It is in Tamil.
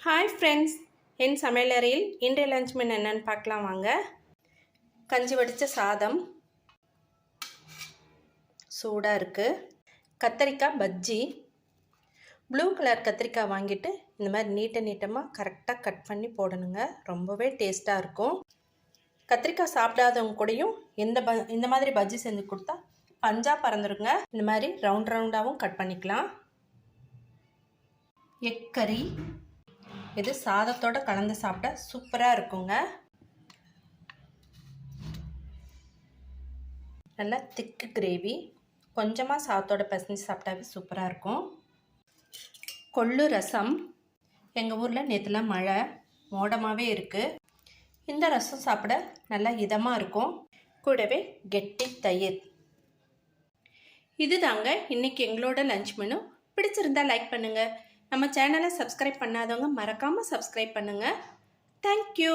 ஹாய் ஃப்ரெண்ட்ஸ், என் சமையலறையில் இன்றைய லஞ்ச் மெனு என்னென்னு பார்க்கலாம் வாங்க. கஞ்சி வடித்த சாதம் சூடாக இருக்குது. கத்திரிக்காய் பஜ்ஜி. ப்ளூ கலர் கத்திரிக்காய் வாங்கிட்டு இந்த மாதிரி நீட்டமாக கரெக்டாக கட் பண்ணி போடணுங்க. ரொம்பவே டேஸ்ட்டாக இருக்கும். கத்திரிக்காய் சாப்பிடாதவங்க கூடயும் இந்த மாதிரி பஜ்ஜி செஞ்சு கொடுத்தா பஞ்சா பறந்துருங்க. இந்த மாதிரி ரவுண்டாகவும் கட் பண்ணிக்கலாம். எக் கறி, இது சாதத்தோடு கலந்து சாப்பிட்டா சூப்பராக இருக்குங்க. நல்லா திக்கு கிரேவி, கொஞ்சமாக சாதத்தோடு பிசைஞ்சு சாப்பிட்டாவே சூப்பராக இருக்கும். கொள்ளு ரசம். எங்கள் ஊரில் நேற்றுலாம் மழை மோடமாகவே இருக்குது. இந்த ரசம் சாப்பிட நல்லா இதமாக இருக்கும். கூடவே கெட்டி தயிர். இது தாங்க இன்றைக்கி எங்களோட லஞ்ச் மெனு. பிடிச்சிருந்தால் லைக் பண்ணுங்கள். நம்ம சேனலை சப்ஸ்கிரைப் பண்ணாதவங்க மறக்காமல் சப்ஸ்கிரைப் பண்ணுங்கள். தேங்க்யூ.